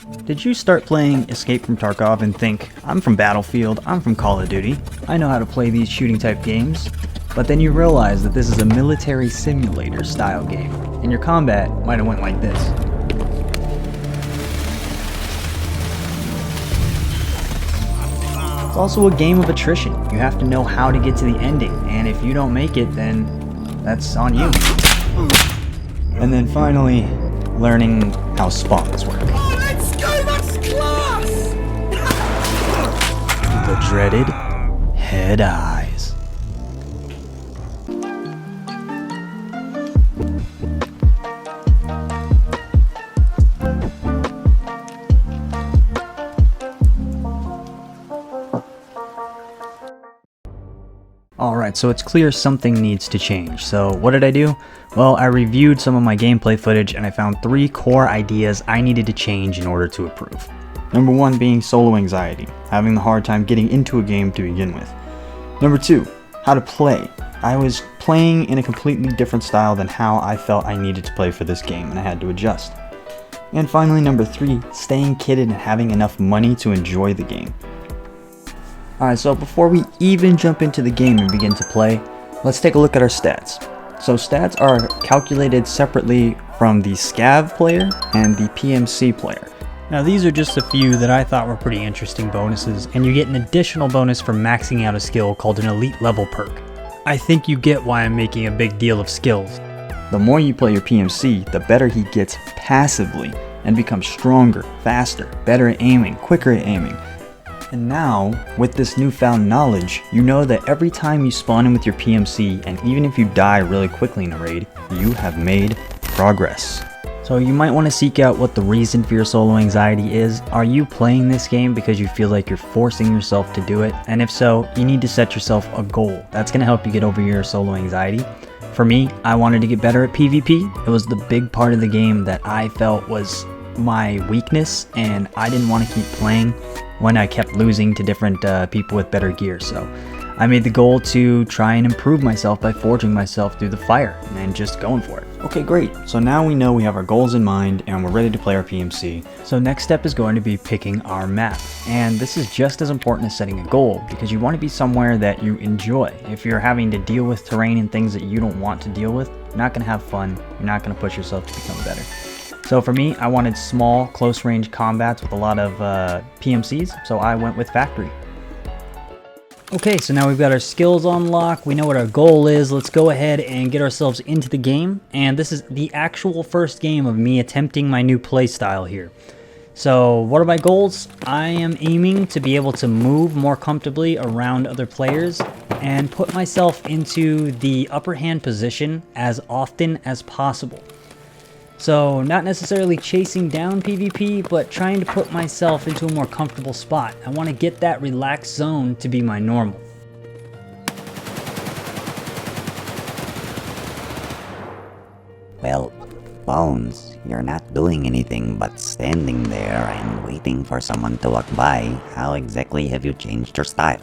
Did you start playing Escape from Tarkov and think, I'm from Battlefield, I'm from Call of Duty, I know how to play these shooting type games? But then you realize that this is a military simulator style game, and your combat might have went like this. It's also a game of attrition. You have to know how to get to the ending, and if you don't make it, then that's on you. And then finally, learning how spawns work. Oh, let's go, that's class! The dreaded head eyes. Alright, so it's clear something needs to change. So what did I do? Well, I reviewed some of my gameplay footage and I found 3 core ideas I needed to change in order to improve. Number 1 being solo anxiety, having the hard time getting into a game to begin with. Number 2, how to play. I was playing in a completely different style than how I felt I needed to play for this game and I had to adjust. And finally, number 3, staying kitted and having enough money to enjoy the game. Alright, so before we even jump into the game and begin to play, let's take a look at our stats. So stats are calculated separately from the Scav player and the PMC player. Now these are just a few that I thought were pretty interesting bonuses, and you get an additional bonus for maxing out a skill called an elite level perk. I think you get why I'm making a big deal of skills. The more you play your PMC, the better he gets passively and becomes stronger, faster, better at aiming, quicker at aiming. And now, with this newfound knowledge, you know that every time you spawn in with your PMC, and even if you die really quickly in a raid, you have made progress. So you might want to seek out what the reason for your solo anxiety is. Are you playing this game because you feel like you're forcing yourself to do it? And if so, you need to set yourself a goal. That's going to help you get over your solo anxiety. For me, I wanted to get better at PvP. It was the big part of the game that I felt was my weakness, and I didn't want to keep playing when I kept losing to different people with better gear. So I made the goal to try and improve myself by forging myself through the fire and just going for it. Okay, great. So now we know we have our goals in mind and we're ready to play our PMC. So next step is going to be picking our map. And this is just as important as setting a goal, because you want to be somewhere that you enjoy. If you're having to deal with terrain and things that you don't want to deal with, you're not going to have fun. You're not going to push yourself to become better. So for me, I wanted small, close-range combats with a lot of PMCs, so I went with Factory. Okay, so now we've got our skills on lock, we know what our goal is, let's go ahead and get ourselves into the game. And this is the actual first game of me attempting my new playstyle here. So what are my goals? I am aiming to be able to move more comfortably around other players and put myself into the upper hand position as often as possible. So not necessarily chasing down PvP, but trying to put myself into a more comfortable spot. I want to get that relaxed zone to be my normal. Well, Bones, you're not doing anything but standing there and waiting for someone to walk by. How exactly have you changed your style?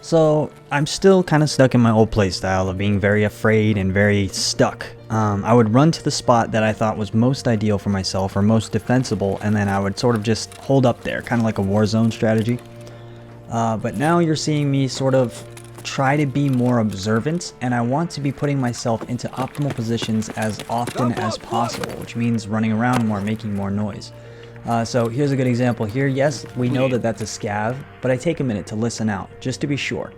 So I'm still kind of stuck in my old playstyle of being very afraid and very stuck. I would run to the spot that I thought was most ideal for myself or most defensible, and then I would sort of just hold up there, kind of like a Warzone strategy. But now you're seeing me sort of try to be more observant, and I want to be putting myself into optimal positions as often as possible, which means running around more, making more noise. So here's a good example here. Yes, we know that that's a scav, but I take a minute to listen out, just to be sure.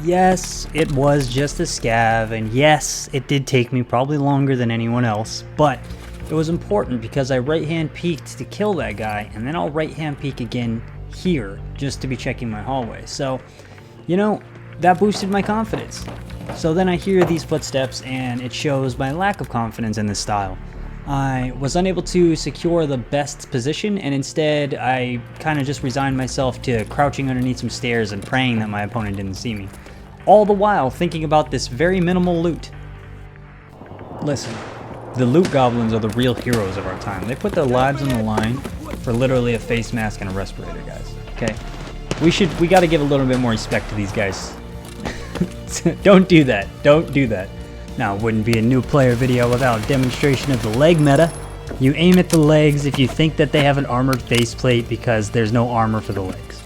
Yes, it was just a scav, and yes, it did take me probably longer than anyone else, but it was important because I right-hand peeked to kill that guy, and then I'll right-hand peek again here, just to be checking my hallway. So, you know, that boosted my confidence. So then I hear these footsteps, and it shows my lack of confidence in this style. I was unable to secure the best position, and instead I kind of just resigned myself to crouching underneath some stairs and praying that my opponent didn't see me. All the while thinking about this very minimal loot. Listen, the loot goblins are the real heroes of our time. They put their lives on the line for literally a face mask and a respirator, guys. Okay? We gotta give a little bit more respect to these guys. Don't do that. Don't do that. Now, it wouldn't be a new player video without a demonstration of the leg meta. You aim at the legs if you think that they have an armored faceplate because there's no armor for the legs.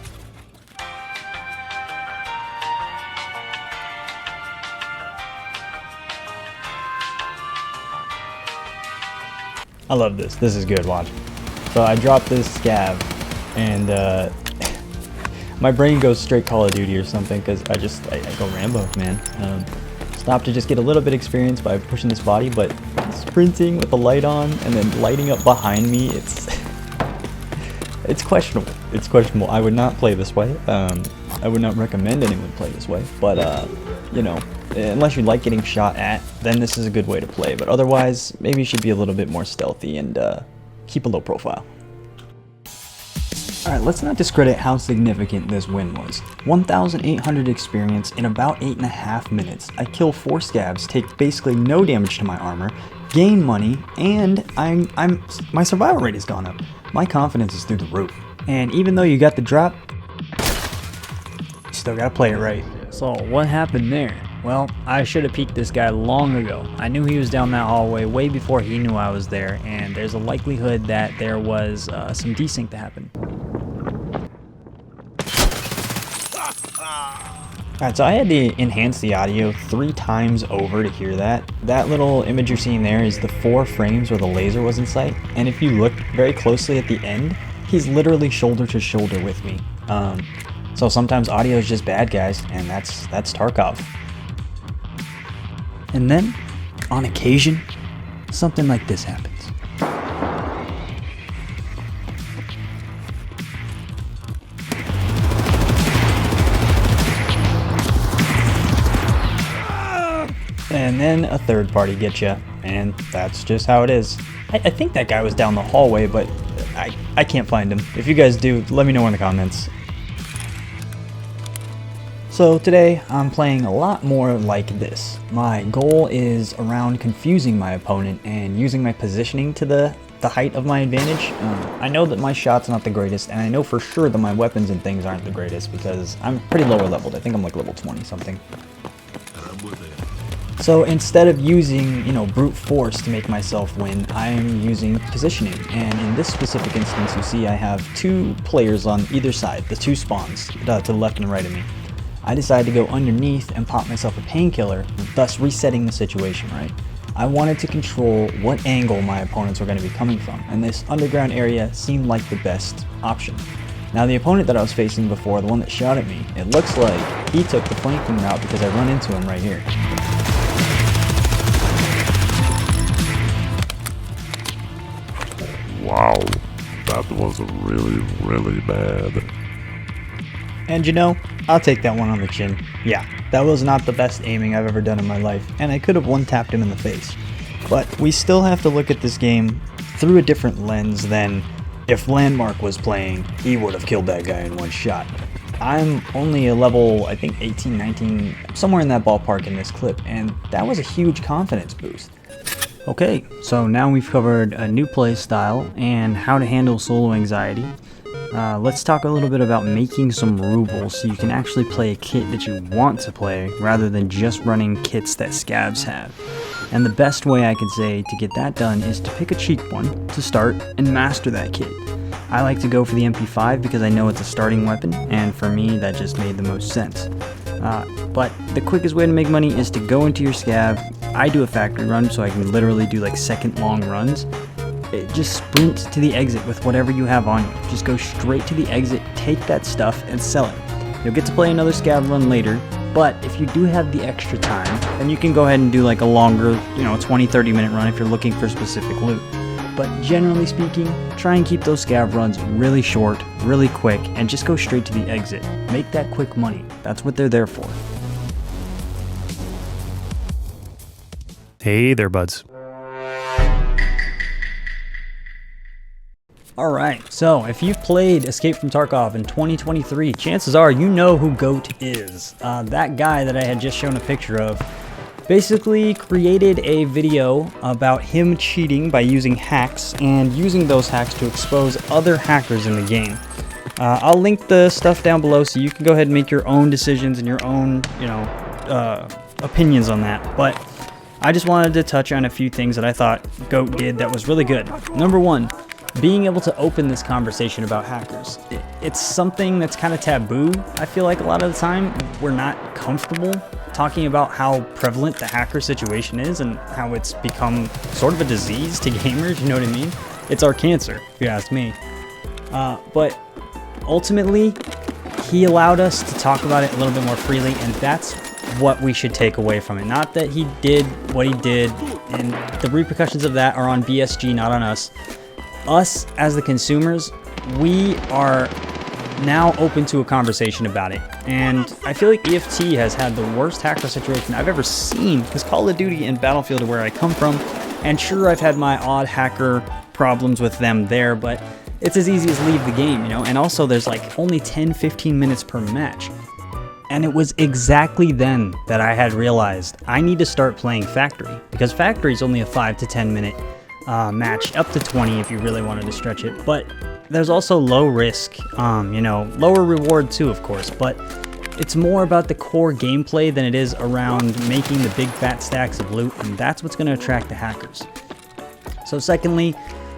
I love this. This is good. Watch. So I dropped this scav, and my brain goes straight Call of Duty or something because I go Rambo, man. Stop to just get a little bit of experience by pushing this body, but sprinting with the light on and then lighting up behind me, it's questionable. It's questionable. I would not play this way. I would not recommend anyone play this way, but you know, unless you like getting shot at, then this is a good way to play. But otherwise, maybe you should be a little bit more stealthy and keep a low profile. Alright, let's not discredit how significant this win was. 1,800 experience in about 8.5 minutes. I kill 4 scavs, take basically no damage to my armor, gain money, and my survival rate has gone up. My confidence is through the roof. And even though you got the drop, you still gotta play it right. So what happened there? Well, I should have peeked this guy long ago. I knew he was down that hallway way before he knew I was there, and there's a likelihood that there was some desync to happen. Alright, so I had to enhance the audio 3 times over to hear that. That little image you're seeing there is the 4 frames where the laser was in sight, and if you look very closely at the end, he's literally shoulder to shoulder with me. So sometimes audio is just bad, guys, and that's Tarkov. And then, on occasion, something like this happens. And then a third party gets you, and that's just how it is. I think that guy was down the hallway, but I can't find him. If you guys do, let me know in the comments. So today, I'm playing a lot more like this. My goal is around confusing my opponent and using my positioning to the height of my advantage. I know that my shot's not the greatest, and I know for sure that my weapons and things aren't the greatest because I'm pretty lower leveled. I think I'm like level 20 something. So instead of using, brute force to make myself win, I'm using positioning. And in this specific instance, you see I have 2 players on either side, the 2 spawns to the left and right of me. I decided to go underneath and pop myself a painkiller, thus resetting the situation, right? I wanted to control what angle my opponents were going to be coming from, and this underground area seemed like the best option. Now the opponent that I was facing before, the one that shot at me, it looks like he took the flanking route because I run into him right here. Wow, that was really, really bad. And I'll take that one on the chin. Yeah, that was not the best aiming I've ever done in my life, and I could have one-tapped him in the face. But we still have to look at this game through a different lens than if Landmark was playing, he would have killed that guy in one shot. I'm only a level, I think 18, 19, somewhere in that ballpark in this clip, and that was a huge confidence boost. Okay, so now we've covered a new play style and how to handle solo anxiety. Let's talk a little bit about making some rubles so you can actually play a kit that you want to play rather than just running kits that scavs have. And the best way I can say to get that done is to pick a cheap one to start and master that kit. I like to go for the MP5 because I know it's a starting weapon, and for me that just made the most sense. But the quickest way to make money is to go into your scav. I do a factory run so I can literally do like second long runs. Just sprint to the exit with whatever you have on you. Just go straight to the exit, take that stuff, and sell it. You'll get to play another scav run later, but if you do have the extra time, then you can go ahead and do like a longer, 20-30 minute run if you're looking for specific loot. But generally speaking, try and keep those scav runs really short, really quick, and just go straight to the exit. Make that quick money. That's what they're there for. Hey there, buds. Alright, so if you've played Escape from Tarkov in 2023, chances are you know who GOAT is. That guy that I had just shown a picture of basically created a video about him cheating by using hacks and using those hacks to expose other hackers in the game. I'll link the stuff down below so you can go ahead and make your own decisions and your own, opinions on that, but I just wanted to touch on a few things that I thought GOAT did that was really good. Number one, being able to open this conversation about hackers. It's something that's kind of taboo. I feel like a lot of the time we're not comfortable talking about how prevalent the hacker situation is and how it's become sort of a disease to gamers, you know what I mean? It's our cancer, if you ask me. But ultimately, he allowed us to talk about it a little bit more freely, and that's what we should take away from it. Not that he did what he did, and the repercussions of that are on BSG, not on us. Us, as the consumers, we are now open to a conversation about it. And I feel like EFT has had the worst hacker situation I've ever seen, because Call of Duty and Battlefield are where I come from. And sure, I've had my odd hacker problems with them there, but it's as easy as leave the game, you know? And also, there's like only 10-15 minutes per match. And it was exactly then that I had realized I need to start playing Factory, because Factory is only a 5 to 10 minute match, up to 20 if you really wanted to stretch it. But there's also low risk, you know, lower reward too, of course, but it's more about the core gameplay than it is around making the big fat stacks of loot, and that's what's going to attract the hackers. So secondly,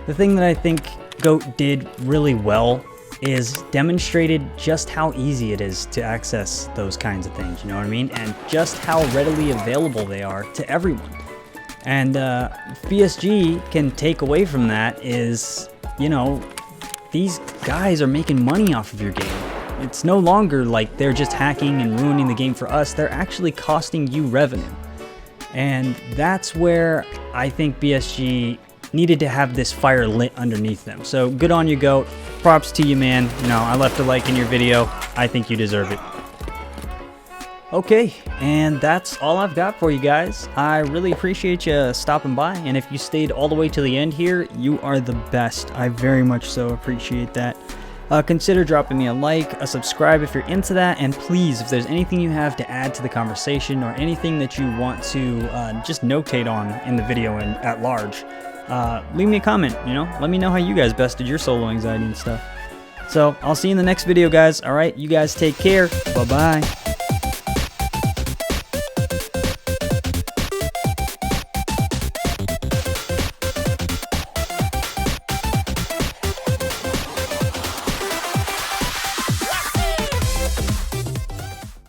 the thing that I think GOAT did really well is demonstrated just how easy it is to access those kinds of things, you know what I mean? And just how readily available they are to everyone. And BSG can take away from that is, you know, these guys are making money off of your game. It's no longer like they're just hacking and ruining the game for us. They're actually costing you revenue. And that's where I think BSG needed to have this fire lit underneath them. So good on you, GOAT. Props to you, man. You know, I left a like in your video. I think you deserve it. Okay, and that's all I've got for you guys. I really appreciate you stopping by, and if you stayed all the way to the end here, you are the best. I very much so appreciate that. Consider dropping me a like, a subscribe if you're into that, and please, if there's anything you have to add to the conversation or anything that you want to just notate on in the video and at large, leave me a comment, you know? Let me know how you guys bested your solo anxiety and stuff. So, I'll see you in the next video, guys. Alright, you guys take care. Bye-bye.